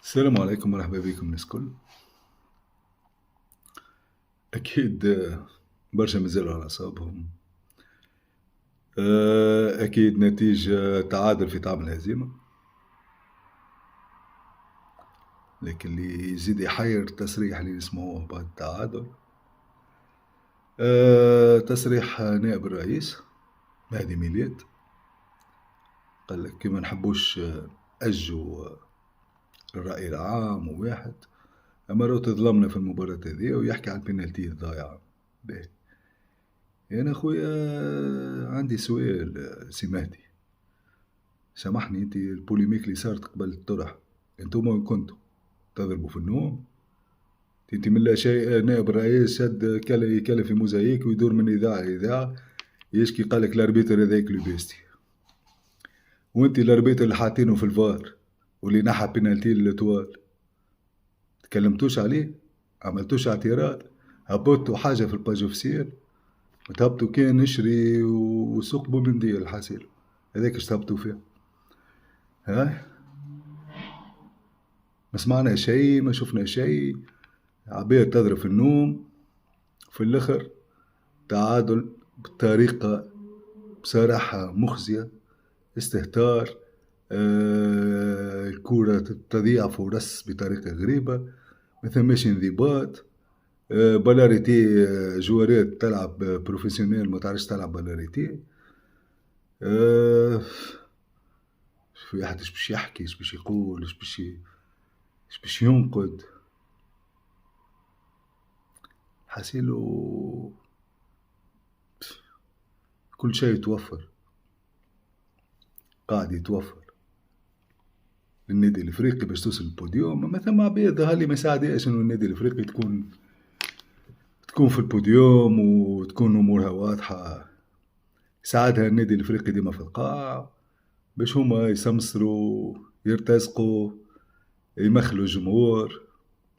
السلام عليكم ورحمة بكم الناس الكل. أكيد برشا مازالوا على أعصابهم. أكيد نتيجة تعادل في طعم الهزيمة، لكن اللي يزيد يحير التصريح اللي نسمعوه بعد التعادل. تصريح نائب الرئيس مهدي ميلاد، قال لك كي ما نحبوش أجوا الرأي العام وواحد، أما لو تظلمنا في المباراة هذه ويحكي عن البنالتي الضايعة. باهي، أنا خويا عندي سؤال سي مهدي، سامحني، انت البوليميك اللي صارت قبل الطرح انتم وين كنتوا تضربوا في النوم؟ انت من لا شيء نائب الرئيس شد يكلم في موزايك ويدور من اذاعه لاذاعه يشكي، قال لك الاربيتر هذاك لوبيستي، وانت الاربيتر اللي حاطينه في الفار واللي نحى بينالتي للتوال تكلمتوش عليه؟ عملتوش اعتراض؟ هبطوا حاجه في الباج اوفيسيال؟ تهبطوا كان نشري وسقبوا من دي الحاسيل هذاك اش تهبطوا فيه؟ ها، ما سمعنا شيء، ما شفنا شيء، عبير تضرب في النوم. في الاخر تعادل بطريقة بصراحة مخزية، استهتار، الكورة تضيع فرص بطريقة غريبة، ما ثماش انضباط. بلاريتي جوارات تلعب بروفيسيونيل ما تعرفش تلعب بلاريتي. في واحد ايش باش يحكي، ايش باش يقول، ايش باش ينقد، حاسيلو كل شيء يتوفر، قاعد يتوفر للنادي الافريقي باش توصل للبوديوم. ما ثم عباد هاللي ما يساعدهاش انه النادي الافريقي تكون في البوديوم وتكون امورها واضحه. ساعدها النادي الافريقي ديما في القاع باش هما يسمسروا يرتزقوا يمخلوا الجمهور،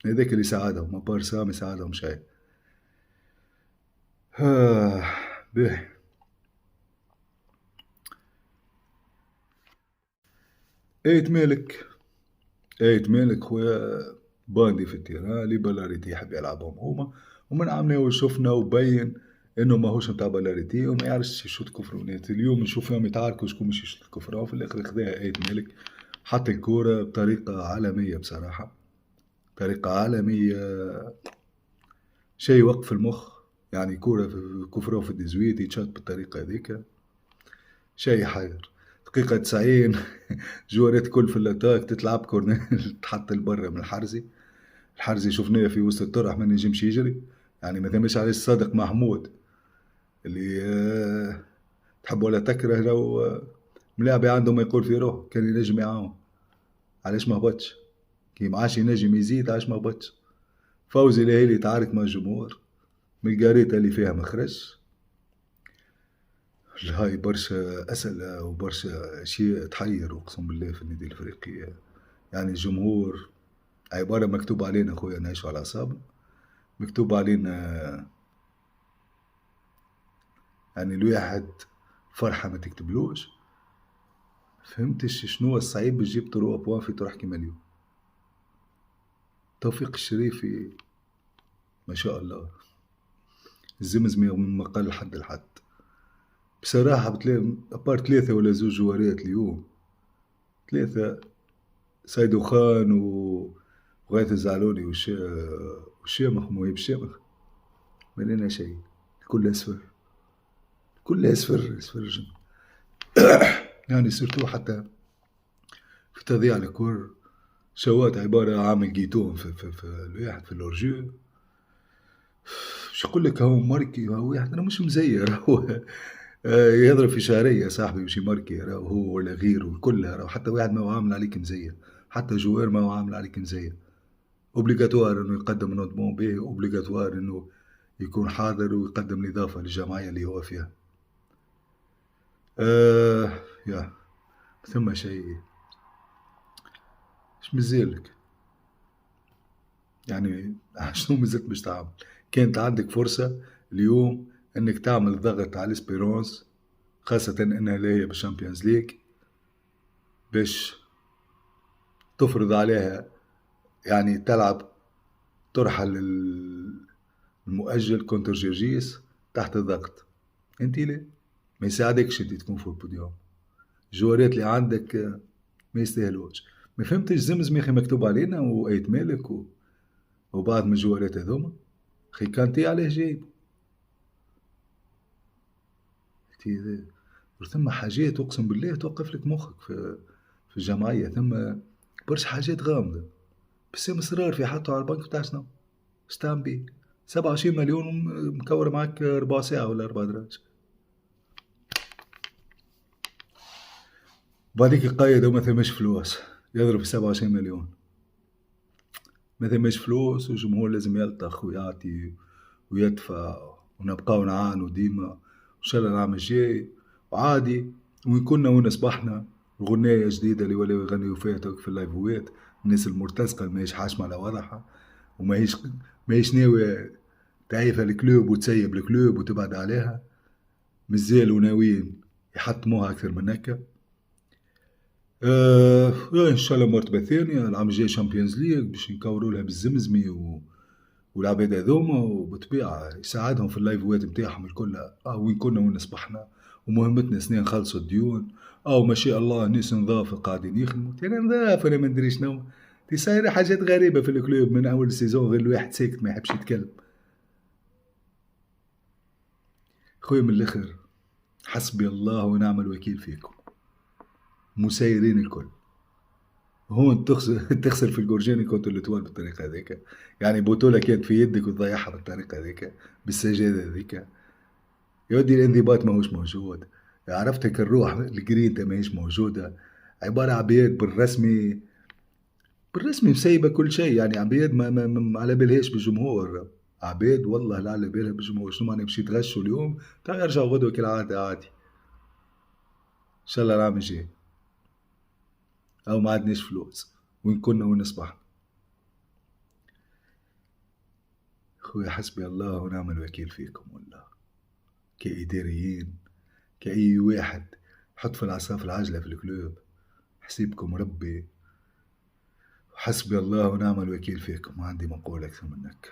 هذاك اللي ساعدهم، ما بارسا ما يساعدهم شيء. آه باهي، ايت مالك، ايت مالك خويا، باندي في التيران اللي بلاريتي يحب يلعبهم هما، ومن عمنا وشفنا وبين انه ماهوش نتاع بلاريتي وما يعرفش يشوط كفرونات. اليوم نشوفهم يتعاركوا شكون باش يشوط الكفرة، وفي الاخر خذاها ايت مالك، حط الكورة بطريقة عالمية بصراحة، طريقة عالمية، شيء وقف المخ. يعني كورة في كفرة في الديزويت يتشاط بالطريقة هذيك، شيء يحير. دقيقة 90 جوارات كل في الاتاك تتلعب كورنيل تحط لبرا من الحرزي. الحرزي شفناه في وسط الطرح ما نجمش يجري، يعني ما ثماش عليه صادق محمود اللي تحب ولا تكره لو ملاعبي عنده ما يقول في روح كان ينجم يعاون، علاش ما هبطش؟ كي معاش ينجم يزيد علاش ما هبطش؟ فوزي الهيلي يتعارك مع الجمهور من القاريطة اللي فيها مخرج. هاي برشا أسئلة وبرشا أشياء تحير أقسم بالله في النادي الأفريقي. يعني الجمهور عبارة مكتوب علينا خويا نعيشوا على أعصابنا، مكتوب علينا يعني الواحد فرحة ما تكتبلوش. فهمتش شنو الصعيب باش جيب تروا بوان في طرح كيما اليوم. توفيق الشريفي ما شاء الله، الزمزمي من مقال حد لحد بصراحة. أبار ثلاثة ولا زوج جوارات اليوم، ثلاثة، سيدو خان وغاية الزعلوني والشامخ مهيب الشامخ، ما لنا شيء، كل أسفر، كل أسفر أسفر جن. يعني سيرتو حتى في تضييع الكور، شوات عبارة عامل جيتون في الواحد في الأورجو. مش يقول لك هو ماركي، هو واحد أنا مش مزير هو يضرب في شعرية يا صاحبي مش ماركي، راهو هو ولا غيره الكل، راهو حتى واحد ما هو عامل عليك مزير، حتى جوار ما هو عامل عليك مزير. اوبليغاتوار انه يقدم نوضمون به، اوبليغاتوار انه يكون حاضر ويقدم الإضافة للجمعية اللي هو فيها. آه يا ثم شيء ايش مزيلك يعني شنو مازلت باش تعمل؟ كانت عندك فرصة اليوم انك تعمل ضغط على الاسبيرونس، خاصة انها لا هي بالشامبيونز ليج، باش تفرض عليها يعني تلعب، ترحل المؤجل كونتر جرجيس تحت الضغط، انت ليه؟ ما يساعدكش انت تكون فوق البوديوم. الجوارات اللي عندك ما يستاهلوش. ما فهمتش زمزم يا اخي مكتوب علينا وايت مالك وبعض من الجوارات هذوما. اخي كانتي عليه جايبه. انت ثم حاجات اقسم بالله توقف لك مخك في الجمعية. ثم برشا حاجات غامضة. بسام اصرار في حطه على البنك بتاع شنو؟ ستان بيه 27 مليون مكور معك ربع ساعة ولا 4 دراج. بعديك يقيد وما ثماش فلوس، يضرب في 27 مليون. ما ثماش فلوس والجمهور لازم يلطخ ويعطي ويدفع، ونبقاو نعانوا ديما وإن شاء الله العام الجاي وعادي. وين كنا وين أصبحنا. الغناية جديدة اللي ولاو يغنيو فيها توك في اللايفوات، الناس المرتزقة اللي ماهيش حاشمة على وضعها، وماهيش ناوية تعيف الكلوب وتسيب الكلوب وتبعد عليها. مازالوا ناويين يحطموها أكثر من هكا. ان شاء الله مرتبة ثانية العام الجاي شامبيونز ليج باش نكوروا لها بالزمزمي والعباد هذوما، وبالطبيعة يساعدهم في اللايفوات نتاعهم الكل. وين كنا وين اصبحنا، ومهمتنا سنين خلصوا الديون. ما شاء الله ناس نظاف قاعدين يخدموا، انا نظاف انا ما ندري شنو. دي صايرة حاجات غريبة في الكلوب من اول سيزون، غير الواحد ساكت ما يحبش يتكلم. خويا من الاخر، حسبي الله ونعم الوكيل فيكم مسيرين الكل. هون تخسر تخسر في الجورجيني كنت الاتوال بالطريقة هذيك. يعني بطولة كانت في يدك وتضيعها بالطريقة هذيك بالسجادة هذيك. يودي الانضباط ماهوش موجود. عرفت هيك الروح الجرينتا ماهيش موجودة. عبارة عبياد بالرسمي، بالرسمي مسيبة كل شيء. يعني عبياد ما على بالهاش بالجمهور. عبيد والله لا على بالها بالجمهور. شنو معنى باش يتغشوا اليوم تا يرجعوا غدوة كالعادة عادي. ان شاء الله العام الجاي. او ما عندناش فلوس، وين كنا وين اصبحنا. خويا حسبي الله ونعم الوكيل فيكم والله، كإداريين، كأي واحد حط في العصا في العجلة في الكلوب. حسيبكم ربي، وحسبي الله ونعم الوكيل فيكم. ما عندي مقولة أكثر منك.